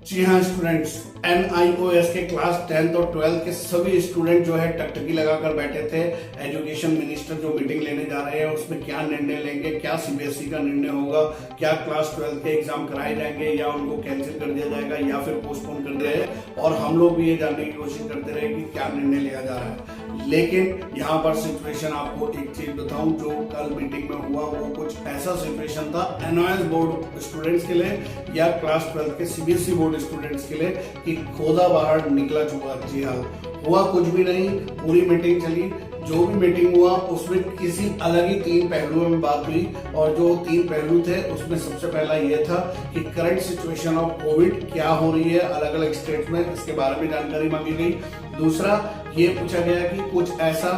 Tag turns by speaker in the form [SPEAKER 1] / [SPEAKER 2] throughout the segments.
[SPEAKER 1] जी हाँ students, NIOS के class 10th और 12th के सभी स्टूडेंट जो है टकटकी लगाकर बैठे थे। एजुकेशन मिनिस्टर जो मीटिंग लेने जा रहे हैं उसमें क्या निर्णय लेंगे, क्या CBSE का निर्णय होगा, क्या क्लास 12th के एग्जाम कराए जाएंगे या उनको कैंसिल कर दिया जाएगा या फिर पोस्टपोन कर दिया जाएगा। और हम लोग भी ये जानने की कोशिश करते रहे कि क्या निर्णय लिया जा रहा है। लेकिन यहाँ पर सिचुएशन आपको एक चीज बताऊं, जो कल मीटिंग में हुआ वो कुछ ऐसा सिचुएशन था NIOS बोर्ड स्टूडेंट्स के लिए या क्लास 12 के CBSE बोर्ड स्टूडेंट्स के लिए कि खोदा बाहर निकला चुका। जी हाँ, हुआ कुछ भी नहीं। पूरी मीटिंग चली, जो भी मीटिंग हुआ उसमें किसी अलग ही 3 पहलुओं में बात हुई। और जो 3 पहलू थे उसमें सबसे पहला ये था कि करंट सिचुएशन ऑफ कोविड क्या हो रही है अलग अलग स्टेट में, इसके बारे में जानकारी मांगी गई। दूसरा ये पूछा गया कि कुछ ऐसा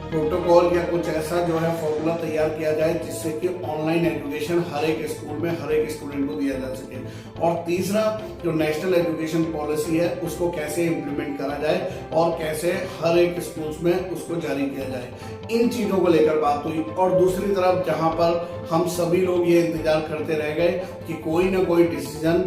[SPEAKER 1] प्रोटोकॉल या कुछ ऐसा जो है फॉर्मूला तैयार किया जाए जिससे कि ऑनलाइन एजुकेशन हर एक स्कूल में हर एक स्टूडेंट को दिया जा सके। और तीसरा जो नेशनल एजुकेशन पॉलिसी है उसको कैसे इम्प्लीमेंट करा जाए और कैसे हर एक स्कूल्स में उसको जारी किया जाए, इन चीजों को लेकर बात हुई। और दूसरी तरफ जहां पर हम सभी लोग ये इंतजार करते रह गए कि कोई ना कोई डिसीजन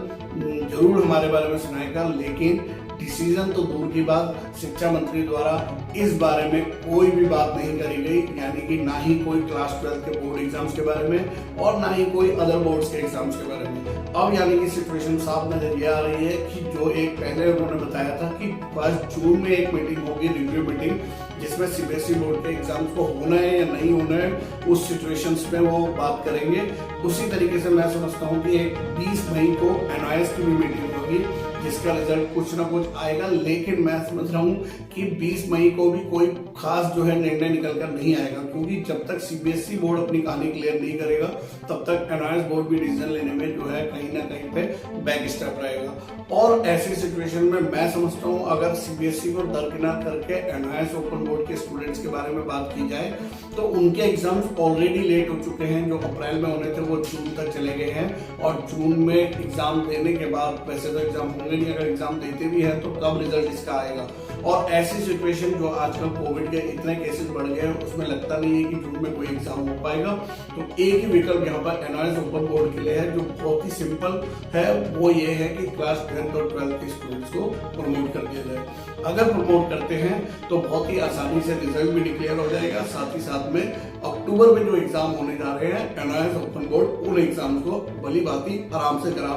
[SPEAKER 1] जरूर हमारे बारे में सुनाएगा, लेकिन डिसीजन तो दूर की बात, शिक्षा मंत्री द्वारा इस बारे में कोई भी बात नहीं करी गई। यानी कि ना ही कोई क्लास 12 के बोर्ड एग्जाम्स के बारे में और ना ही कोई अदर बोर्ड्स के एग्जाम्स के बारे में। अब यानी कि सिचुएशन साफ नजर आ रही है कि जो एक पहले उन्होंने बताया था कि 1 जून में एक मीटिंग होगी, रिव्यू मीटिंग, जिसमें CBSE बोर्ड के एग्जाम्स को होना है या नहीं होना है उस सिचुएशंस पे वो बात करेंगे। उसी तरीके से मैं समझता हूँ कि एक 20 मई को NIOS की भी मीटिंग होगी जिसका रिजल्ट कुछ ना कुछ आएगा। लेकिन मैं समझ रहा हूँ कि 20 मई को भी कोई खास जो है निर्णय निकल कर नहीं आएगा, क्योंकि जब तक CBSE बोर्ड अपनी कहानी क्लियर नहीं करेगा तब तक NIOS बोर्ड भी डिसीजन लेने में जो है कहीं ना कहीं पे बैक स्टेप रहेगा। और ऐसी सिचुएशन में मैं समझता हूँ अगर CBSE को दरकिनार करके NIOS ओपन बोर्ड के स्टूडेंट्स के बारे में बात की जाए तो उनके एग्जाम्स ऑलरेडी लेट हो चुके हैं। जो अप्रैल में होने थे वो जून तक चले गए हैं और जून में एग्जाम देने के बाद, वैसे तो एग्जाम होंगे नहीं, अगर एग्जाम देते भी हैं तो कब रिजल्ट इसका आएगा। और ऐसी सिचुएशन जो आजकल कोविड के इतने केसेस बढ़ गए हैं उसमें लगता नहीं है कि जून में कोई एग्जाम हो पाएगा। तो एक ही विकल्प यहाँ पर NIOS ओपन बोर्ड के लिए है जो बहुत ही सिंपल है, वो ये है कि क्लास 10th और 12th के स्टूडेंट्स को प्रमोट कर दिया जाए। अगर प्रमोट करते हैं तो बहुत ही आसानी से रिजल्ट भी डिक्लेयर हो जाएगा। साथ ही साथ में अक्टूबर में जो एग्जाम होने जा रहे हैं NIOS ओपन बोर्ड उन एग्जाम को भली भांति आराम से करा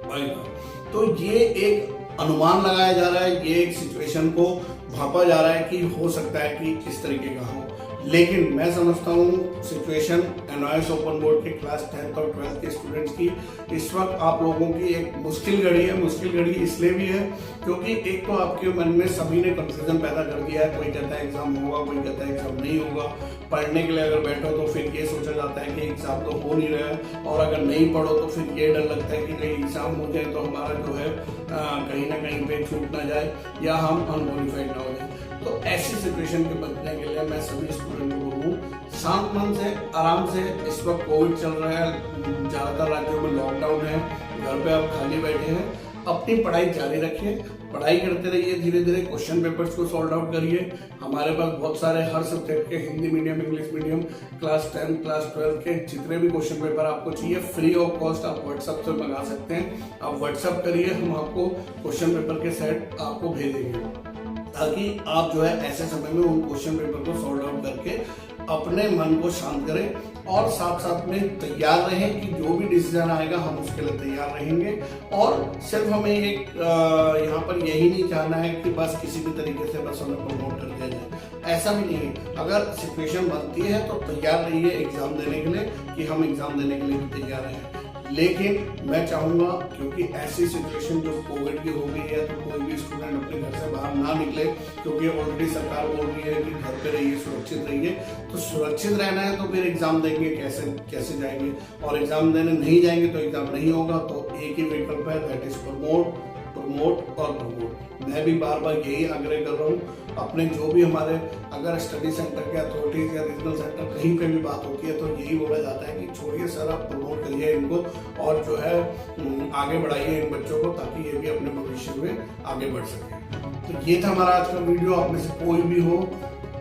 [SPEAKER 1] पाएगा। तो ये एक अनुमान लगाया जा रहा है, ये एक सिचुएशन को भापा जा रहा है कि हो सकता है कि इस तरीके का हो। लेकिन मैं समझता हूँ सिचुएशन NIOS ओपन बोर्ड के क्लास 10th और 12th के स्टूडेंट्स की इस वक्त आप लोगों की एक मुश्किल घड़ी है। मुश्किल घड़ी इसलिए भी है क्योंकि एक तो आपके मन में सभी ने कंफ्यूजन पैदा कर दिया है। कोई कहता है एग्जाम होगा, कोई कहता है एग्जाम नहीं होगा। पढ़ने के लिए अगर बैठो तो फिर ये सोचा जाता है कि एग्जाम तो हो नहीं रहा है, और अगर नहीं पढ़ो तो फिर ये डर लगता है कि कहीं एग्जाम हो जाए तो हमारा जो है कहीं ना कहीं पे छूट ना जाए या हम अनक्वालिफाइड ना हो जाए। तो ऐसी सिचुएशन के बचने के लिए मैं सभी स्टूडेंट को बोलूँ, शांत मन से आराम से, इस वक्त कोविड चल रहा है, ज्यादातर राज्यों में लॉकडाउन है, घर पे आप खाली बैठे हैं, अपनी पढ़ाई जारी रखिए, पढ़ाई करते रहिए, धीरे धीरे क्वेश्चन पेपर्स को सॉल्व आउट करिए। हमारे पास बहुत सारे हर सब्जेक्ट के Hindi medium, English medium, class 10, class 12 के जितने भी क्वेश्चन पेपर आपको चाहिए फ्री ऑफ कॉस्ट आप व्हाट्सएप से मंगा सकते हैं। आप व्हाट्सएप करिए, हम आपको क्वेश्चन पेपर के सेट आपको भेजेंगे ताकि आप जो है ऐसे समय में उन क्वेश्चन पेपर को सॉल्व आउट करके अपने मन को शांत करें और साथ साथ में तैयार रहें कि जो भी डिसीजन आएगा हम उसके लिए तैयार रहेंगे। और सिर्फ हमें एक यहाँ पर यही नहीं चाहना है कि बस किसी भी तरीके से बस हमें प्रमोट कर दिया जाए, ऐसा भी नहीं है। अगर सिचुएशन बनती है तो तैयार रहिए एग्जाम देने के लिए कि हम एग्जाम देने के लिए भी तैयार हैं। लेकिन मैं चाहूंगा क्योंकि ऐसी सिचुएशन जो कोविड की हो गई है तो कोई भी स्टूडेंट अपने घर से बाहर ना निकले, क्योंकि ऑलरेडी सरकार बोल रही है कि घर पे रहिए, सुरक्षित रहिए। तो सुरक्षित रहना है तो फिर एग्जाम देंगे कैसे जाएंगे, और एग्जाम देने नहीं जाएंगे तो एग्जाम नहीं होगा। तो एक ही विकल्प है, दैट इज प्रमोट और प्रमोट। मैं भी बार बार यही आग्रह कर रहा हूँ अपने जो भी हमारे अगर स्टडी सेंटर के अथॉरिटीज या रीजनल सेंटर कहीं पे भी बात होती है तो यही बोला जाता है कि छोड़िए सर, आप प्रमोट करिए इनको और जो है आगे बढ़ाइए इन बच्चों को ताकि ये भी अपने भविष्य में आगे बढ़ सके। तो ये था हमारा आज का वीडियो। आप में से कोई भी हो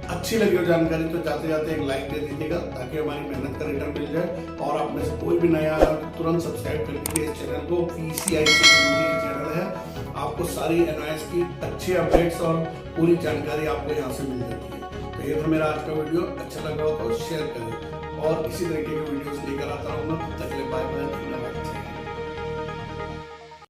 [SPEAKER 1] अच्छी लगी हो जानकारी तो जाते जाते एक लाइक दे दीजिएगा ताकि हमारी मेहनत का रिटर्न मिल जाए। और आप में से कोई भी नया आया तो तुरंत सब्सक्राइब कर लीजिए इस चैनल को। PCI चैनल है, आपको सारी एनआईएस की अच्छी अपडेट्स और पूरी जानकारी आपको यहाँ से मिल जाती है। तो ये था मेरा आज का वीडियो, अच्छा लगा हो तो शेयर करें और इसी तरीके के वीडियोस लेकर आता हूँ।